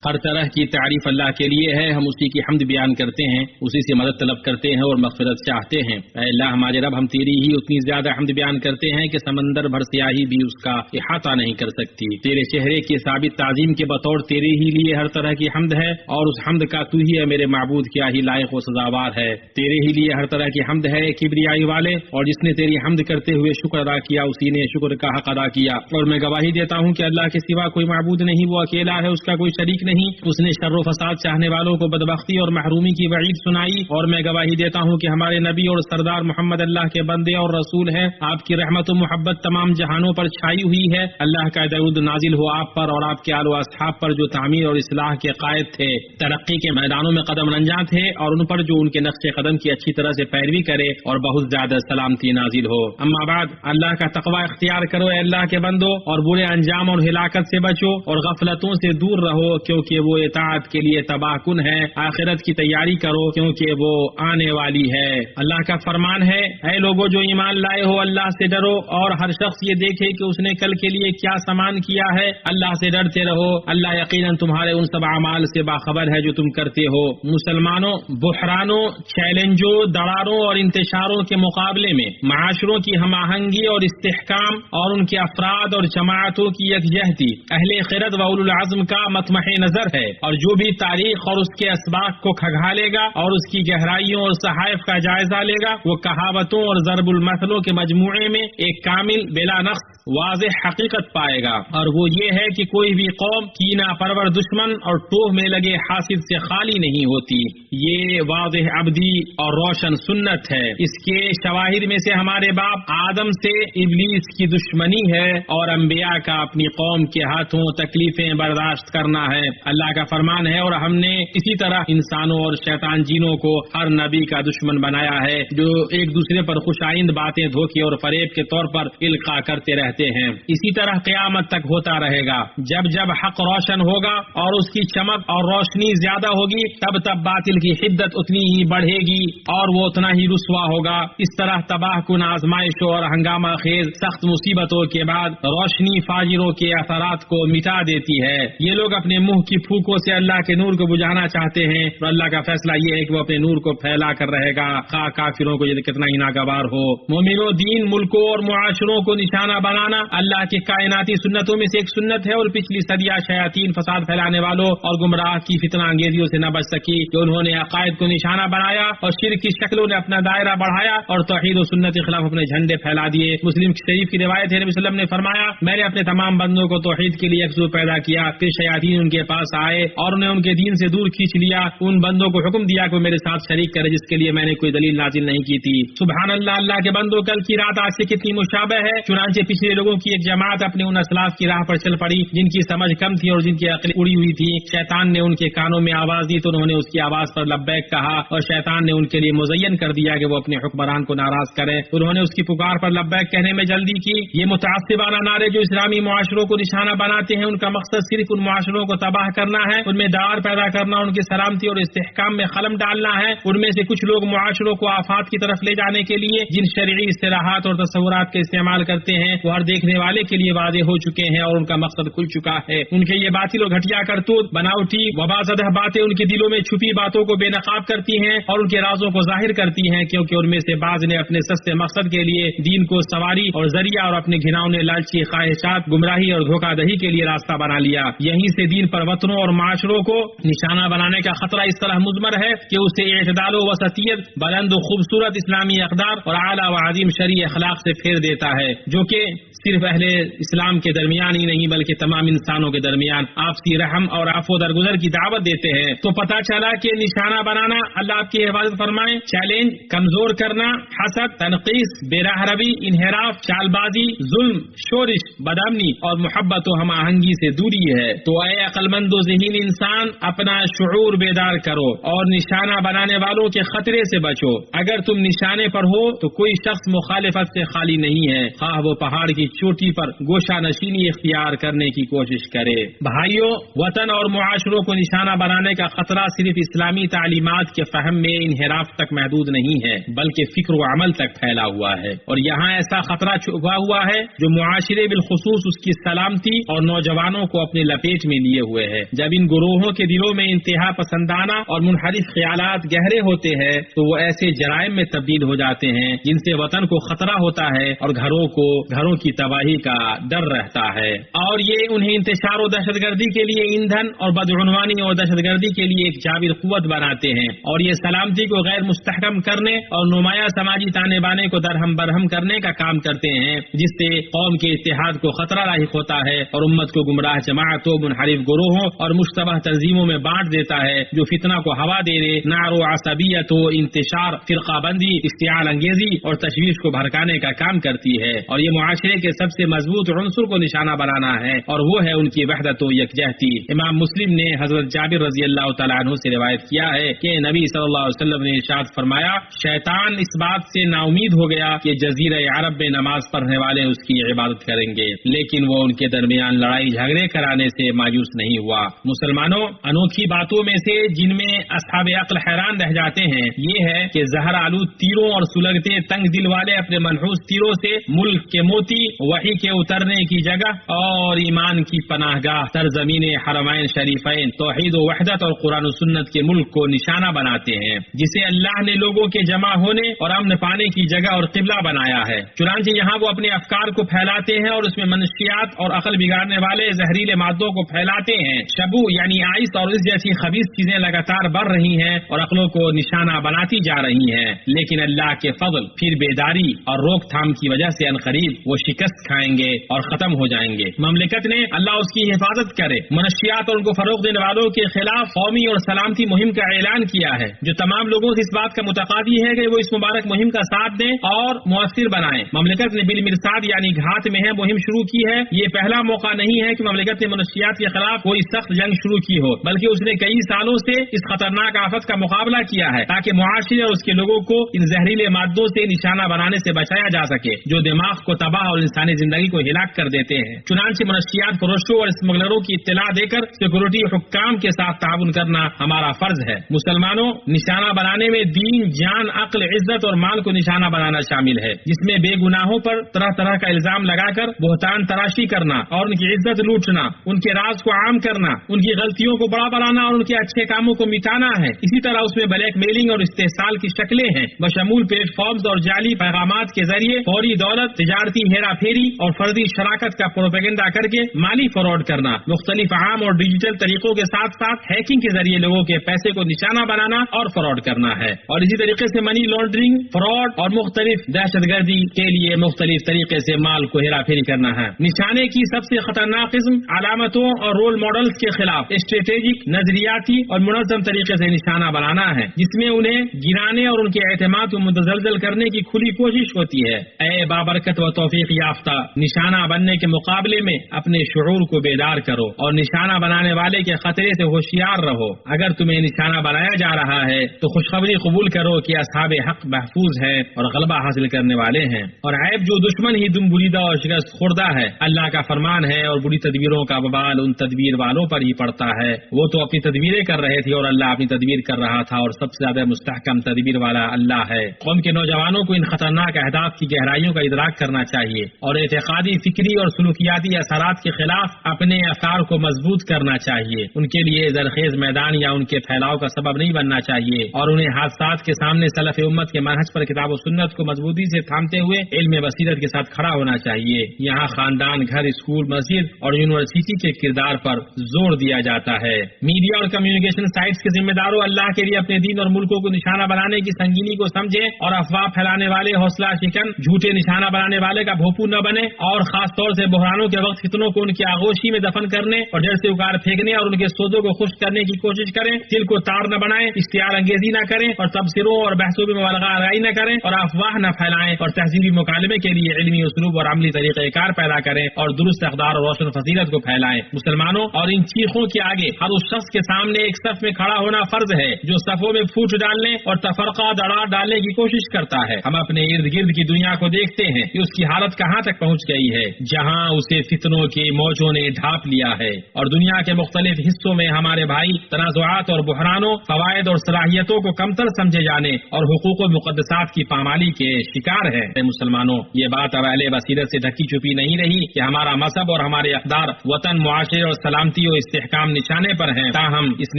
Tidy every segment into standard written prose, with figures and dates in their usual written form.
ہر طرح کی تعریف اللہ کے لیے ہے، ہم اسی کی حمد بیان کرتے ہیں، اسی سے مدد طلب کرتے ہیں اور مغفرت چاہتے ہیں۔ اے اللہ ہمارے رب، ہم تیری ہی اتنی زیادہ حمد بیان کرتے ہیں کہ سمندر بھر سیاہی بھی اس کا احاطہ نہیں کر سکتی۔ تیرے چہرے کی ثابت تعظیم کے بطور تیرے ہی لیے ہر طرح کی حمد ہے، اور اس حمد کا تو ہی ہے میرے معبود، کیا ہی لائق و سزاوار ہے۔ تیرے ہی لیے ہر طرح کی حمد ہے کبریائی والے، اور جس نے تیری حمد کرتے ہوئے شکر ادا کیا اسی نے شکر کا حق ادا کیا۔ اور میں گواہی دیتا ہوں کہ اللہ کے سوا کوئی معبود نہیں، وہ اکیلا ہے، اس کا کوئی شریک نہیں۔ اس نے شر و فساد چاہنے والوں کو بدبختی اور محرومی کی وعید سنائی، اور میں گواہی دیتا ہوں کہ ہمارے نبی اور سردار محمد اللہ کے بندے اور رسول ہیں۔ آپ کی رحمت و محبت تمام جہانوں پر چھائی ہوئی ہے۔ اللہ کا درود نازل ہو آپ پر اور آپ کے آل و اصحاب پر جو تعمیر اور اصلاح کے قائد تھے، ترقی کے میدانوں میں قدم رنجاں تھے، اور ان پر جو ان کے نقش قدم کی اچھی طرح سے پیروی کرے، اور بہت زیادہ سلامتی نازل ہو۔ اما بعد، اللہ کا تقوی اختیار کرو اے اللہ کے بندو، اور برے انجام اور ہلاکت سے بچو، اور غفلتوں سے دور رہو، کیونکہ وہ اطاعت کے لیے تباہ کن ہے۔ آخرت کی تیاری کرو، کیونکہ وہ آنے والی ہے۔ اللہ کا فرمان ہے، اے لوگو جو ایمان لائے ہو، اللہ سے ڈرو، اور ہر شخص یہ دیکھے کہ اس نے کل کے لیے کیا سامان کیا ہے۔ اللہ سے ڈرتے رہو، اللہ یقیناً تمہارے ان سب اعمال سے باخبر ہے جو تم کرتے ہو۔ مسلمانوں، بحرانوں، چیلنجوں، دراڑوں اور انتشاروں کے مقابلے میں معاشروں کی ہم آہنگی اور استحکام، اور ان کے افراد اور جماعتوں کی یکجہتی اہل خرد و اولو العزم کا مطمح نظر ہے، اور جو بھی تاریخ اور اس کے اسباق کو کھنگالے گا اور اس کی گہرائیوں اور صحائف کا جائزہ لے گا، وہ کہاوتوں اور ضرب المثلوں کے مجموعے میں ایک کامل بلا نقص واضح حقیقت پائے گا، اور وہ یہ ہے کہ کوئی بھی قوم کینہ پرور دشمن اور ٹوہ میں لگے حاسد سے خالی نہیں ہوتی۔ یہ واضح ابدی اور روشن سنت ہے۔ اس کے شواہد میں سے ہمارے باپ آدم سے ابلیس کی دشمنی ہے، اور انبیاء کا اپنی قوم کے ہاتھوں تکلیفیں برداشت کرنا ہے۔ اللہ کا فرمان ہے، اور ہم نے اسی طرح انسانوں اور شیطان جینوں کو ہر نبی کا دشمن بنایا ہے، جو ایک دوسرے پر خوش آئند باتیں دھوکے اور فریب کے طور پر القاء کرتے رہتے ہیں۔ اسی طرح قیامت تک ہوتا رہے گا۔ جب جب حق روشن ہوگا اور اس کی چمک اور روشنی زیادہ ہوگی، تب تب باطل کی حدت اتنی ہی بڑھے گی اور وہ اتنا ہی رسوا ہوگا۔ اس طرح تباہ کن آزمائشوں اور ہنگامہ خیز سخت مصیبتوں کے بعد روشنی فاجروں کے اثرات کو مٹا دیتی ہے۔ یہ لوگ اپنے منہ کی پھوکوں سے اللہ کے نور کو بجھانا چاہتے ہیں، اور اللہ کا فیصلہ یہ ہے کہ وہ اپنے نور کو پھیلا کر رہے گا، خواہ کافروں کو یہ کتنا ہی ناگوار ہو۔ مومنوں، دین، ملکوں اور معاشروں کو نشانہ بنانا اللہ کی کائناتی سنتوں میں سے ایک سنت ہے، اور پچھلی صدیہ شیاطین فساد پھیلانے والوں اور گمراہ کی فتنہ انگیزیوں سے نہ بچ سکی کہ انہوں نے عقائد کو نشانہ بنایا، اور شرک کی شکلوں نے اپنا دائرہ بڑھایا، اور توحید و سنت کے خلاف اپنے جھنڈے پھیلا دیے۔ مسلم شریف کی روایت ہے، نبی صلی اللہ علیہ وسلم نے فرمایا، میں نے اپنے تمام بندوں کو توحید کے لیے یکسو پیدا کیا، پھر شیاطین ان کے پاس آئے اور انہیں ان کے دین سے دور کھینچ لیا۔ ان بندوں کو حکم دیا کہ وہ میرے ساتھ شریک کرے جس کے لیے میں نے کوئی دلیل نازل نہیں کی تھی۔ سبحان اللہ، اللہ کے بندوں، کل کی رات آج سے کتنی مشابہ ہے۔ چنانچہ پچھلے لوگوں کی ایک جماعت اپنے ان اسلاف کی راہ پر چل پڑی جن کی سمجھ کم تھی اور جن کی عقل اڑی ہوئی تھی۔ شیطان نے ان کے کانوں میں آواز دی تو انہوں نے اس کی آواز پر لبیک کہا، اور شیطان نے ان کے لیے مزین کر دیا کہ وہ اپنے حکمران کو ناراض کریں۔ انہوں نے اس کی پکار پر لبیک کہنے میں جلدی کی۔ یہ متعصبانہ نعرے جو اسلامی معاشروں کو نشانہ بناتے ہیں، ان کا مقصد صرف ان معاشروں کو تباہ کرنا ہے، ان میں دار پیدا کرنا، ان کی سلامتی اور استحکام میں خلل ڈالنا ہے۔ ان میں سے کچھ لوگ معاشروں کو آفات کی طرف لے جانے کے لیے جن شرعی اصطلاحات اور تصورات کا استعمال کرتے ہیں، وہ ہر دیکھنے والے کے لیے واضح ہو چکے ہیں اور ان کا مقصد کھل چکا ہے۔ ان کے یہ باطل اور گھٹیا کرتوت، بناوٹی وبازدہ باتیں ان کے دلوں میں چھپی باتوں کو بے نقاب کرتی ہیں اور ان کے رازوں کو ظاہر کرتی ہیں، کیونکہ ان میں سے بعض نے اپنے سستے مقصد کے لیے دین کو سواری اور ذریعہ اور اپنے گھناؤنے لالچی خواہشات، گمراہی اور دھوکہ دہی کے لیے راستہ بنا لیا۔ یہیں سے دین پر وطنوں اور معاشروں کو نشانہ بنانے کا خطرہ اس طرح مضمر ہے کہ اسے اعتدال و وسطیت، بلند و خوبصورت اسلامی اقدار اور اعلیٰ و عظیم شرعی اخلاق سے پھیر دیتا ہے، جو کہ صرف اہل اسلام کے درمیان ہی نہیں بلکہ تمام انسانوں کے درمیان آپسی رحم اور عفو درگزر کی دعوت دیتے ہیں۔ تو پتہ چلا کہ نشانہ بنانا، اللہ آپ کی حفاظت فرمائے، چیلنج، کمزور کرنا، حسد، تنقیص، بے راہ روی، انحراف، چال بازی، ظلم، شورش، بدامنی اور محبت و ہم آہنگی سے دوری ہے۔ تو اے عقل مند و ذہین انسان، اپنا شعور بیدار کرو اور نشانہ بنانے والوں کے خطرے سے بچو۔ اگر تم نشانے پر ہو تو کوئی شخص مخالفت سے خالی نہیں ہے، خواہ وہ پہاڑ کی کی چوٹی پر گوشہ نشینی اختیار کرنے کی کوشش کرے۔ بھائیوں، وطن اور معاشروں کو نشانہ بنانے کا خطرہ صرف اسلامی تعلیمات کے فہم میں انحراف تک محدود نہیں ہے بلکہ فکر و عمل تک پھیلا ہوا ہے، اور یہاں ایسا خطرہ چھپا ہوا ہے جو معاشرے بالخصوص اس کی سلامتی اور نوجوانوں کو اپنے لپیٹ میں لیے ہوئے ہے۔ جب ان گروہوں کے دلوں میں انتہا پسندانہ اور منحرف خیالات گہرے ہوتے ہیں تو وہ ایسے جرائم میں تبدیل ہو جاتے ہیں جن سے وطن کو خطرہ ہوتا ہے اور گھروں کی تباہی کا ڈر رہتا ہے، اور یہ انہیں انتشار و دہشت گردی کے لیے ایندھن اور بدعنوانی اور دہشت گردی کے لیے ایک جابر قوت بناتے ہیں، اور یہ سلامتی کو غیر مستحکم کرنے اور نمایاں سماجی تانے بانے کو درہم برہم کرنے کا کام کرتے ہیں، جس سے قوم کے اتحاد کو خطرہ لاحق ہوتا ہے اور امت کو گمراہ جماعتوں، منحرف گروہوں اور مشتبہ تنظیموں میں بانٹ دیتا ہے جو فتنہ کو ہوا دے دے، نعر و عصبیت و انتشار، فرقہ بندی، اشتعال انگیزی اور تشویش کو بھڑکانے کا کام کرتی ہے، اور یہ معاشرے کے سب سے مضبوط عنصر کو نشانہ بنانا ہے، اور وہ ہے ان کی وحدت و یکجہتی۔ امام مسلم نے حضرت جابر رضی اللہ تعالیٰ عنہ سے روایت کیا ہے کہ نبی صلی اللہ علیہ وسلم نے ارشاد فرمایا، شیطان اس بات سے نا امید ہو گیا کہ جزیرہ عرب میں نماز پڑھنے والے اس کی عبادت کریں گے، لیکن وہ ان کے درمیان لڑائی جھگڑے کرانے سے مایوس نہیں ہوا۔ مسلمانوں، انوکھی باتوں میں سے جن میں اصحاب عقل حیران رہ جاتے ہیں یہ ہے کہ زہر آلود تیروں اور سلگتے تنگ دل والے اپنے منحوس تیروں سے ملک کے موتی، وحی کے اترنے کی جگہ اور ایمان کی پناہ گاہ سرزمین حرمین شریفین، توحید و وحدت اور قرآن و سنت کے ملک کو نشانہ بناتے ہیں، جسے اللہ نے لوگوں کے جمع ہونے اور امن پانے کی جگہ اور قبلہ بنایا ہے۔ چنانچہ یہاں وہ اپنے افکار کو پھیلاتے ہیں اور اس میں منشیات اور عقل بگاڑنے والے زہریلے مادوں کو پھیلاتے ہیں۔ شبو یعنی آئس اور اس جیسی خبیث چیزیں لگاتار بڑھ رہی ہیں اور عقلوں کو نشانہ بناتی جا رہی ہیں، لیکن اللہ کے فضل پھر بیداری اور روک تھام کی وجہ سے عنقریب وہ شکست کھائیں گے اور ختم ہو جائیں گے۔ مملکت نے اللہ اس کی حفاظت کرے منشیات اور ان کو فروغ دینے والوں کے خلاف قومی اور سلامتی مہم کا اعلان کیا ہے، جو تمام لوگوں سے اس بات کا متقاضی ہے کہ وہ اس مبارک مہم کا ساتھ دیں اور مؤثر بنائیں۔ مملکت نے بالمرصاد یعنی گھات میں ہے مہم شروع کی ہے۔ یہ پہلا موقع نہیں ہے کہ مملکت نے منشیات کے خلاف کوئی سخت جنگ شروع کی ہو، بلکہ اس نے کئی سالوں سے اس خطرناک آفت کا مقابلہ کیا ہے تاکہ معاشرے اور اس کے لوگوں کو ان زہریلے مادوں سے نشانہ بنانے سے بچایا جا سکے جو دماغ کو تباہ اور انسانی زندگی کو ہلاک کر دیتے ہیں۔ چنانچہ منشیات فروشوں اور اسمگلروں کی اطلاع دے کر سیکورٹی حکام کے ساتھ تعاون کرنا ہمارا فرض ہے۔ مسلمانوں، نشانہ بنانے میں دین، جان، عقل، عزت اور مال کو نشانہ بنانا شامل ہے، جس میں بے گناہوں پر طرح طرح کا الزام لگا کر بہتان تراشی کرنا اور ان کی عزت لوٹنا، ان کے راز کو عام کرنا، ان کی غلطیوں کو بڑا بنانا اور ان کے اچھے کاموں کو مٹانا ہے۔ اسی طرح اس میں بلیک میلنگ اور استحصال کی شکلیں ہیں، بشمول پلیٹ فارمز اور جعلی پیغامات کے ذریعے فوری دولت، تجارتی ہیرا پھیری اور فردی شراکت کا پروپیگنڈا کر کے مالی فراڈ کرنا، مختلف عام اور ڈیجیٹل طریقوں کے ساتھ ساتھ ہیکنگ کے ذریعے لوگوں کے پیسے کو نشانہ بنانا اور فراڈ کرنا ہے، اور اسی طریقے سے منی لانڈرنگ، فراڈ اور مختلف دہشت گردی کے لیے مختلف طریقے سے مال کو ہیرا پھیری کرنا ہے۔ نشانے کی سب سے خطرناک قسم علامتوں اور رول ماڈلز کے خلاف اسٹریٹجک، نظریاتی اور منظم طریقے سے نشانہ بنانا ہے، جس میں انہیں گرانے اور ان کے اعتماد کو متزلزل کرنے کی کھلی کوشش ہوتی ہے۔ اے بابرکت و توفیق یافتہ، نشانہ بننے کے مقابلے میں اپنے شعور کو بیدار کرو اور نشانہ بنانے والے کے خطرے سے ہوشیار رہو۔ اگر تمہیں نشانہ بنایا جا رہا ہے تو خوشخبری قبول کرو کہ اصحاب حق محفوظ ہیں اور غلبہ حاصل کرنے والے ہیں، اور عیب جو دشمن ہی دم بریدہ اور شکست خوردہ ہے۔ اللہ کا فرمان ہے اور بری تدبیروں کا وبال ان تدبیر والوں پر ہی پڑتا ہے۔ وہ تو اپنی تدبیریں کر رہے تھے اور اللہ اپنی تدبیر کر رہا تھا، اور سب سے زیادہ مستحکم تدبیر والا اللہ ہے۔ قوم کے نوجوانوں کو ان خطرناک اہداف کی گہرائیوں کا ادراک کرنا چاہیے اور اعتقادی، فکری اور سلوکیاتی اثرات کے خلاف اپنے افکار کو مضبوط کرنا چاہیے۔ ان کے لیے زرخیز میدان یا ان کے پھیلاؤ کا سبب نہیں بننا چاہیے، اور انہیں حادثات کے سامنے سلف امت کے منہج پر کتاب و سنت کو مضبوطی سے تھامتے ہوئے علم بصیرت کے ساتھ کھڑا ہونا چاہیے۔ یہاں خاندان، گھر، اسکول، مسجد اور یونیورسٹی کے کردار پر زور دیا جاتا ہے۔ میڈیا اور کمیونیکیشن سائٹس کے ذمہ داروں، اللہ کے لیے اپنے دین اور ملکوں کو نشانہ بنانے کی سنگینی کو سمجھیں اور افواہ پھیلانے والے، حوصلہ شکن، جھوٹے نشانہ بنانے والے کا بھوپو نہ بنے، اور خاص طور سے بحرانوں کے وقت فتنوں کو ان کی آغوشی میں دفن کرنے اور جڑ سے اکار پھینکنے اور ان کے سودوں کو خشک کرنے کی کوشش کریں۔ دل کو تار نہ بنائیں، اشتعال انگیزی نہ کریں اور تبصروں اور بحثوں میں مبالغہ آرائی نہ کریں اور افواہ نہ پھیلائیں، اور تہذیبی مکالمے کے لیے علمی اسلوب اور عملی طریقہ کار پیدا کریں اور درست اقدار اور روشن فضیلت کو پھیلائیں۔ مسلمانوں، اور ان چیخوں کے آگے ہر اس شخص کے سامنے ایک صف میں کھڑا ہونا فرض ہے جو صفوں میں پھوٹ ڈالنے اور تفرقہ دڑا ڈالنے کی کوشش کرتا ہے۔ ہم اپنے ارد گرد کی دنیا کو دیکھتے ہیں کہ اس کی حالت کا کہاں تک پہنچ گئی ہے جہاں اسے فتنوں کے موجوں نے ڈھانپ لیا ہے، اور دنیا کے مختلف حصوں میں ہمارے بھائی تنازعات اور بحرانوں، فوائد اور صلاحیتوں کو کمتر سمجھے جانے اور حقوق و مقدسات کی پامالی کے شکار ہے۔ مسلمانوں، یہ بات اب اہل بصیرت سے ڈھکی چھپی نہیں رہی کہ ہمارا مذہب اور ہمارے اقدار وطن، معاشرے اور سلامتی و استحکام نشانے پر ہیں، تاہم اس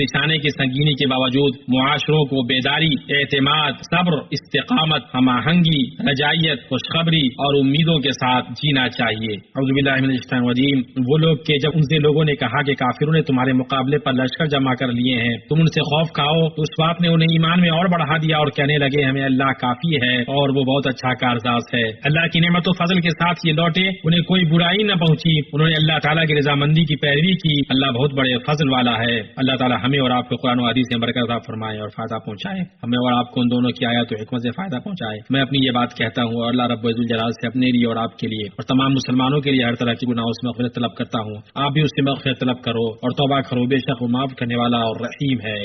نشانے کی سنگینی کے باوجود معاشروں کو بیداری، اعتماد، صبر، استقامت، ہم آہنگی، رجائیت، خوشخبری اور امیدوں کے ساتھ جینا چاہیے۔ اعوذ باللہ من الشیطان الرجیم۔ وہ لوگ کہ جب ان سے لوگوں نے کہا کہ کافروں نے تمہارے مقابلے پر لشکر جمع کر لیے ہیں، تم ان سے خوف کھاؤ، تو اس بات نے انہیں ایمان میں اور بڑھا دیا اور کہنے لگے ہمیں اللہ کافی ہے اور وہ بہت اچھا کارساز ہے۔ اللہ کی نعمت و فضل کے ساتھ یہ لوٹے، انہیں کوئی برائی نہ پہنچی، انہوں نے اللہ تعالیٰ کی رضامندی کی پیروی کی۔ اللہ بہت بڑے فضل والا ہے۔ اللہ تعالیٰ ہمیں اور آپ کو قرآن و حدیث سے برکت عطا فرمائے اور فائدہ پہنچائے، ہمیں اور آپ کو ان دونوں کی آیات و حکمت سے فائدہ پہنچائے۔ میں اپنی یہ بات کہتا ہوں اور اللہ رب الجلال سے اپنے لیے اور آپ کے لیے اور تمام مسلمانوں کے لیے ہر طرح کی گناہوں سے مغفرت طلب کرتا ہوں۔ آپ بھی اس سے مغفرت طلب کرو اور توبہ کرو، بے شک وہ معاف کرنے والا اور رحیم ہے۔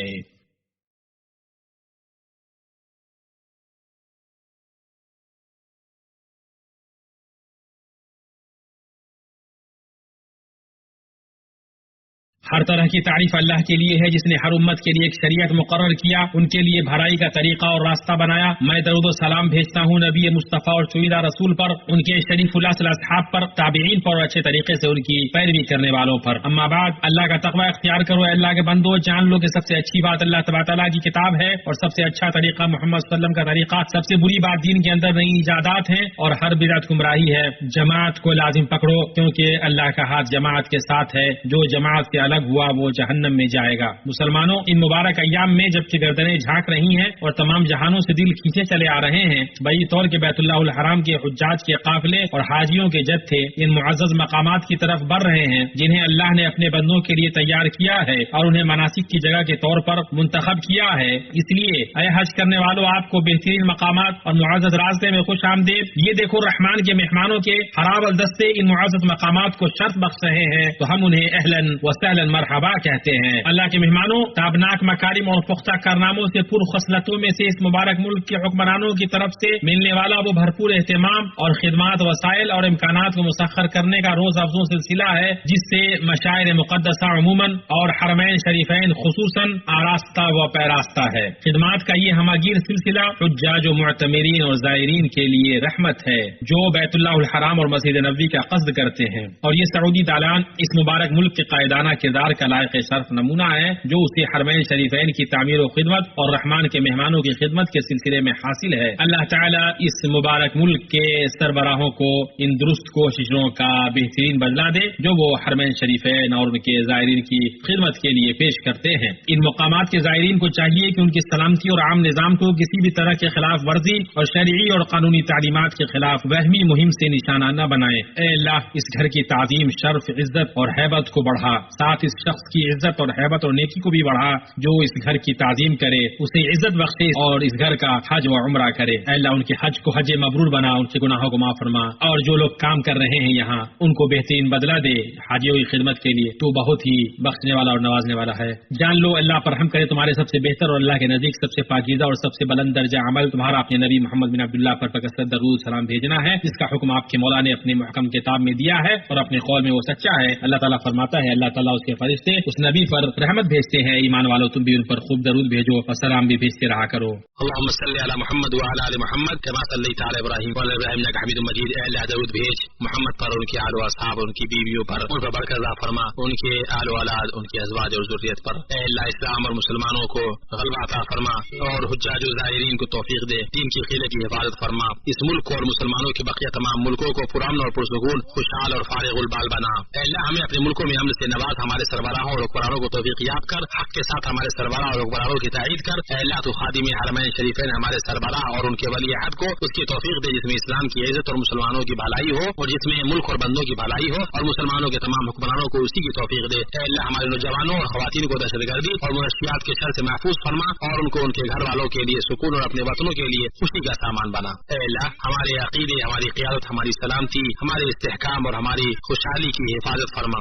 ہر طرح کی تعریف اللہ کے لیے ہے جس نے ہر امت کے لیے ایک شریعت مقرر کیا، ان کے لیے بھلائی کا طریقہ اور راستہ بنایا۔ میں درود و سلام بھیجتا ہوں نبی مصطفیٰ اور چویدہ رسول پر، ان کے شریف الاصل اصحاب پر، تابعین پر اور اچھے طریقے سے ان کی پیروی کرنے والوں پر۔ اما بعد، اللہ کا تقوی اختیار کرو اے اللہ کے بندو، جان لو کہ سب سے اچھی بات اللہ تبارک تعالیٰ کی کتاب ہے اور سب سے اچھا طریقہ محمد صلی اللہ علیہ وسلم کا طریقہ، سب سے بری بات دین کے اندر نئی ایجادات ہیں اور ہر بدعت گمراہی ہے۔ جماعت کو لازم پکڑو کیونکہ اللہ کا ہاتھ جماعت کے ساتھ ہے، جو جماعت سے الگ ہوا وہ جہنم میں جائے گا۔ مسلمانوں، ان مبارک ایام میں جبکہ گردنیں جھانک رہی ہیں اور تمام جہانوں سے دل کھینچے چلے آ رہے ہیں، بئی طور کے بیت اللہ الحرام کے حجاج کے قافلے اور حاجیوں کے جتھے ان معزز مقامات کی طرف بڑھ رہے ہیں جنہیں اللہ نے اپنے بندوں کے لیے تیار کیا ہے اور انہیں مناسک کی جگہ کے طور پر منتخب کیا ہے۔ اس لیے اے حج کرنے والوں، آپ کو بہترین مقامات اور معزز راستے میں خوش آمدید۔ یہ دیکھو رحمان کے مہمانوں کے خراب الدستے ان معزز مقامات کو شرف بخش رہے ہیں تو ہم انہیں اہلاً و سہلاً مرحبا کہتے ہیں۔ اللہ کے مہمانوں، تابناک مکارم اور پختہ کارناموں سے پر خصلتوں میں سے اس مبارک ملک کے حکمرانوں کی طرف سے ملنے والا وہ بھرپور اہتمام اور خدمات، وسائل اور امکانات کو مسخر کرنے کا روز افزوں سلسلہ ہے جس سے مشاعر مقدسہ عموماً اور حرمین شریفین خصوصاً آراستہ و پیراستہ ہے۔ خدمات کا یہ ہماگیر سلسلہ حجاج و معتمرین اور زائرین کے لیے رحمت ہے جو بیت اللہ الحرام اور مسجد نبوی کا قصد کرتے ہیں، اور یہ سعودی دالان اس مبارک ملک کے قائدانہ کردار کا لائق شرف نمونہ ہے جو اسے حرمین شریفین کی تعمیر و خدمت اور رحمان کے مہمانوں کی خدمت کے سلسلے میں حاصل ہے۔ اللہ تعالیٰ اس مبارک ملک کے سربراہوں کو ان درست کوششوں کا بہترین بدلہ دے جو وہ حرمین شریفین اور ان کے زائرین کی خدمت کے لیے پیش کرتے ہیں۔ ان مقامات کے زائرین کو چاہیے کہ ان کی سلامتی اور عام نظام کو کسی بھی طرح کے خلاف ورزی اور شرعی اور قانونی تعلیمات کے خلاف وہمی مہم سے نشانہ نہ بنائیں۔ اے اللہ، اس گھر کی تعظیم، شرف، عزت اور ہیبت کو بڑھا، ساتھ اس شخص کی عزت اور ہیبت اور نیکی کو بھی بڑھا جو اس گھر کی تعظیم کرے، اسے عزت بخشے اور اس گھر کا حج و عمرہ کرے۔ اے اللہ، ان کے حج کو حج مبرور بنا، ان کے گناہوں کو معاف فرما، اور جو لوگ کام کر رہے ہیں یہاں ان کو بہترین بدلہ دے حاجیوں کی خدمت کے لیے، تو بہت ہی بخشنے والا اور نوازنے والا ہے۔ جان لو اللہ پر ہم کرے تمہارے سب سے بہتر اور اللہ کے نزدیک سب سے پاکیزہ اور سب سے بلند درجہ عمل تمہارا اپنے نبی محمد بن عبداللہ پر بکثرت درود سلام بھیجنا ہے، جس کا حکم آپ کے مولا نے اپنے محکم کتاب میں دیا ہے اور اپنے قول میں وہ سچا ہے۔ اللہ تعالیٰ فرماتا ہے، اللہ تعالیٰ اس کے فرشتے اس نبی پر رحمت بھیجتے ہیں، ایمان والو تم بھی ان پر خوب درود بھیجو اور سلام بھی بھیجتے رہا کرو۔ اللهم صل على محمد وعلى ال محمد كما صليت على ابراهيم وعلى ابراهيم انك حميد مجيد۔ اے اللہ درود بھیج محمد پر، ان کے آل و اصحاب، ان کی بیویوں پر، ان پر برکت عطا فرما، ان کے آل و اولاد، ان کے ازواج اور ذریت پر۔ اے اللہ اسلام اور مسلمانوں کو غلبہ عطا فرما اور حجاج و زائرین کو توفیق دے، دین کی قلعے کی حفاظت فرما، اس ملک کو اور مسلمانوں کے بقیہ تمام ملکوں کو پرامن اور پرسکون، خوشحال اور فارغ البال بنا۔ اے اللہ ہمیں اپنے ملکوں میں امن سے نواز، ہمارے سربراہوں اور حکمرانوں کو توفیق یاب کر، حق کے ساتھ ہمارے سربراہ اور حکمرانوں کی تائید کر۔ اے اللہ تو خادم حرمین شریفین ہمارے سربراہ اور ان کے ولی عہد کو اس کی توفیق دے جس میں اسلام کی عزت اور مسلمانوں کی بھلائی ہو، اور جس میں ملک اور بندوں کی بھلائی ہو، اور مسلمانوں کے تمام حکمرانوں کو اسی کی توفیق دے۔ اے اللہ ہمارے نوجوانوں اور خواتین کو دہشت گردی اور منشیات کے شر سے محفوظ فرما اور ان کو ان کے گھر والوں کے لیے سکون اور اپنے وطنوں کے لیے خوشی کا سامان بنا۔ اے اللہ ہمارے عقیدے، ہماری قیادت، ہماری سلامتی، ہمارے استحکام اور ہماری خوشحالی کی حفاظت فرما،